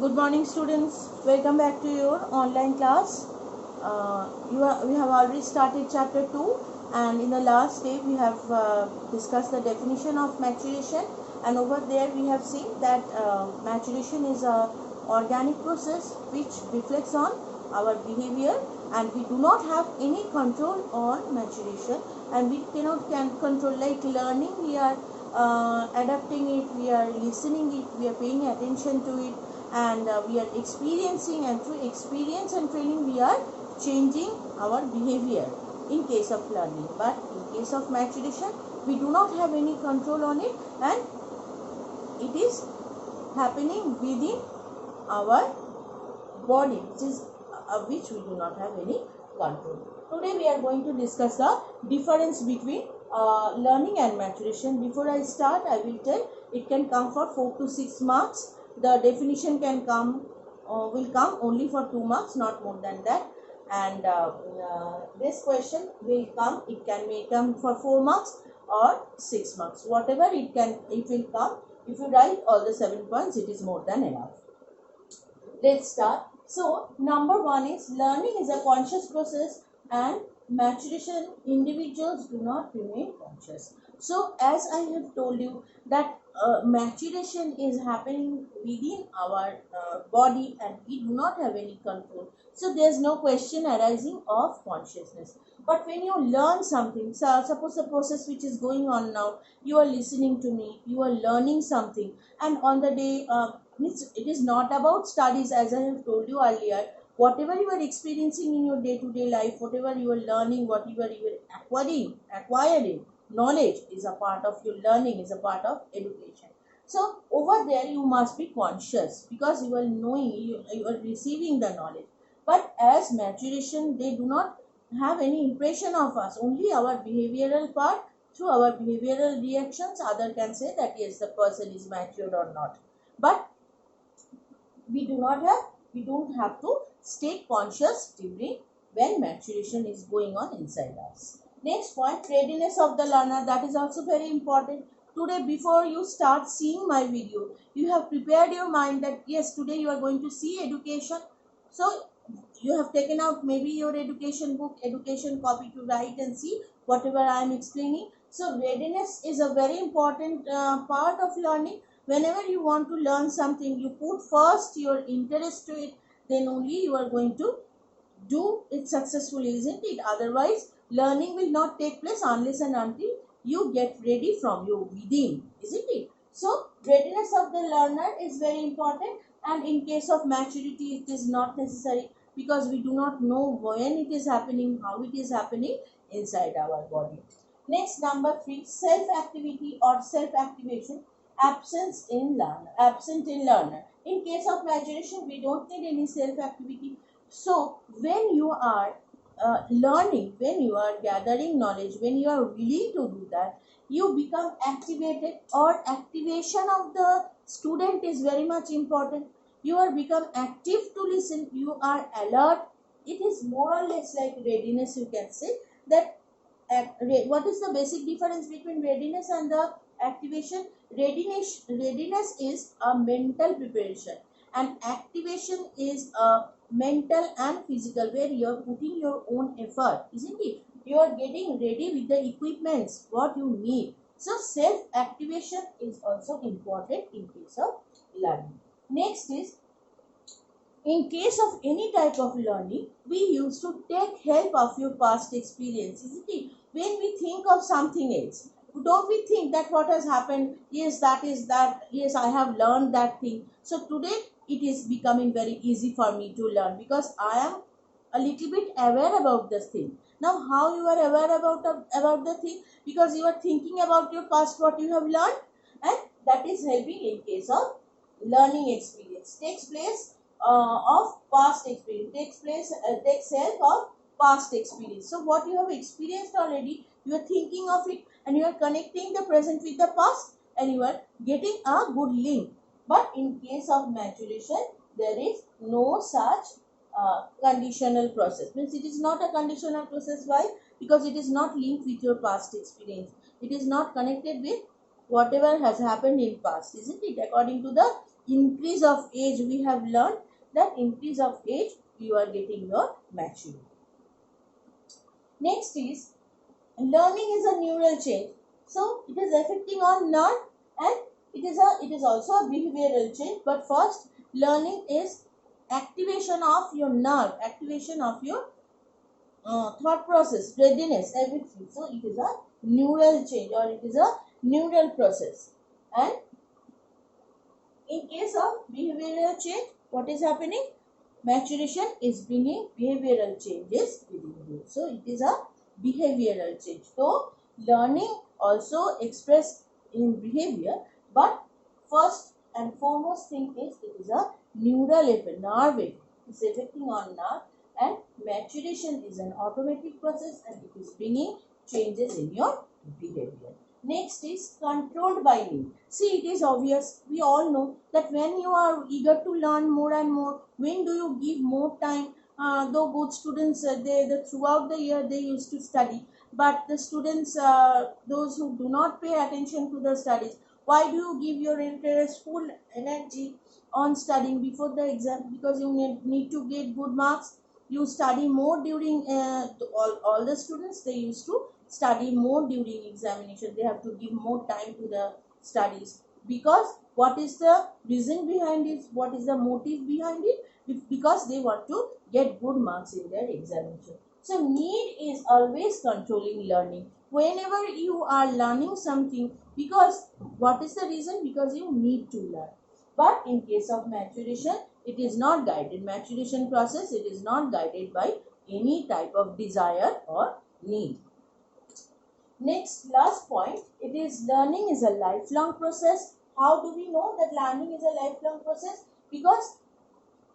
Good morning, students. Welcome back to your online class. We have already started chapter 2, and in the last day we have discussed the definition of maturation, and over there we have seen that maturation is a organic process which reflects on our behavior, and we do not have any control on maturation, and we can control, like learning. We are adapting it, we are listening it, we are paying attention to it, and we are experiencing, and through experience and training we are changing our behavior in case of learning. But in case of maturation we do not have any control on it, and it is happening within our body, which we do not have any control. Today we are going to discuss the difference between learning and maturation. Before I start, I will tell it can come for 4 to 6 marks. The definition can come will come only for 2 marks, not more than that. And this question will come, it may come for 4 marks or 6 marks, whatever it will come. If you write all the 7 points, it is more than enough. Let's start. So number 1 is learning is a conscious process, and maturation, individuals do not remain conscious. So as I have told you that maturation is happening within our body, and we do not have any control. So there is no question arising of consciousness. But when you learn something, so suppose the process which is going on now, you are listening to me, you are learning something, and on the day it is not about studies, as I have told you earlier. Whatever you are experiencing in your day-to-day life, whatever you are learning, whatever you are acquiring knowledge is a part of your learning, is a part of education. So over there you must be conscious, because you are knowing, you are receiving the knowledge. But as maturation, they do not have any impression of us, only our behavioral part. Through our behavioral reactions, other can say that yes, the person is matured or not. But we don't have to stay conscious during when maturation is going on inside us. Next point, readiness of the learner, that is also very important. Today, before you start seeing my video, you have prepared your mind that yes, today you are going to see education. So you have taken out maybe your education book, education copy to write and see whatever I am explaining. So readiness is a very important part of learning. Whenever you want to learn something, you put first your interest to it, then only you are going to do it successfully, isn't it? Otherwise learning will not take place unless and until you get ready from your within, isn't it? So readiness of the learner is very important, and in case of maturity it is not necessary, because we do not know when it is happening, how it is happening inside our body. Next, number 3, self activity or self activation, absent in learner. In case of maturation, we don't need any self activity. So when you are learning, when you are gathering knowledge, when you are willing to do that, you become activated, or activation of the student is very much important. You are become active to listen, you are alert. It is more or less like readiness, you can say that. What is the basic difference between readiness and the activation? Readiness is a mental preparation, and activation is a mental and physical, where you are putting your own effort, isn't it? You are getting ready with the equipments what you need. So self activation is also important in case of learning. Next is, in case of any type of learning, we used to take help of your past experience, isn't it? When we think of something else, don't we think that what has happened, yes, that is that, yes, I have learned that thing. So today it is becoming very easy for me to learn, because I am a little bit aware about this thing. Now how you are aware about the thing? Because you are thinking about your past, what you have learned, and that is helping in case of learning experience. Takes place of past experience, takes help of past experience. So what you have experienced already, you are thinking of it, and you are connecting the present with the past, and you are getting a good link. But in case of maturation, there is no such conditional process. Means it is not a conditional process. Why? Because it is not linked with your past experience. It is not connected with whatever has happened in past, isn't it? According to the increase of age we have learned that increase of age you are getting your maturity. Next is learning is a neural change. So it is affecting on nerve and it is also a behavioral change. But first, learning is activation of your nerve, activation of your thought process, readiness, everything. So it is a neural change or it is a neural process. And in case of behavioral change, what is happening? Maturation is bringing behavioral changes within you. So it is a behavioral change. So learning also expressed in behavior, but first and foremost thing is it is a neural effect, nerve effect. It's affecting on nerve, and maturation is an automatic process and it is bringing changes in your behavior. Next is controlled by need. See, it is obvious. We all know that when you are eager to learn more and more, when do you give more time? Though good students, throughout the year they used to study, but the students, those who do not pay attention to the studies, why do you give your interest, full energy on studying before the exam? Because you need to get good marks. You study more during all the students, they used to study more during examination. They have to give more time to the studies, because what is the reason behind it, what is the motive behind it? Because they want to get good marks in their examination. So need is always controlling learning. Whenever you are learning something, because what is the reason? Because you need to learn. But in case of maturation, it is not guided. Maturation process, it is not guided by any type of desire or need. Next, last point, it is learning is a lifelong process. How do we know that learning is a lifelong process? Because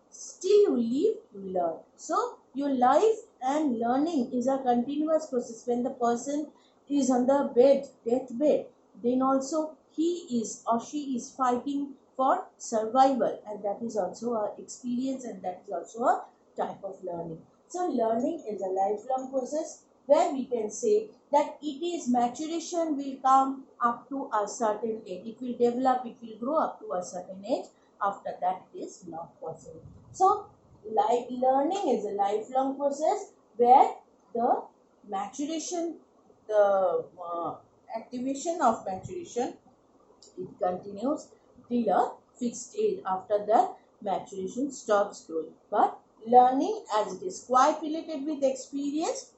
still you live, you learn. So your life and learning is a continuous process. When the person is on the deathbed, then also he is or she is fighting for survival, and that is also a experience and that is also a type of learning. So learning is a lifelong process where we can say that it is maturation will come up to a certain age. It will develop, it will grow up to a certain age. After that, it is not possible. So, learning is a lifelong process where the maturation, the activation of maturation, it continues till a fixed age. After that, maturation stops growing. But learning, as it is quite related with experience,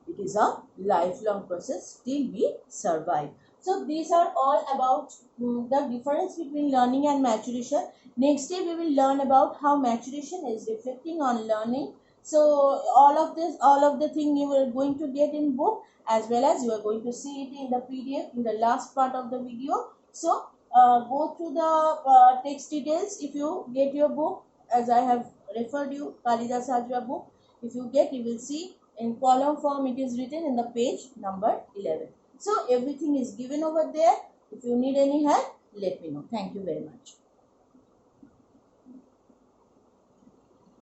it is a lifelong process till we survive. So these are all about the difference between learning and maturation. Next day we will learn about how maturation is reflecting on learning. So all of the thing you are going to get in book, as well as you are going to see it in the PDF in the last part of the video. So go through the text details if you get your book, as I have referred you Kalidas Hajra book. If you get, you will see in column form it is written in the page number 11. So everything is given over there. If you need any help, let me know. Thank you very much.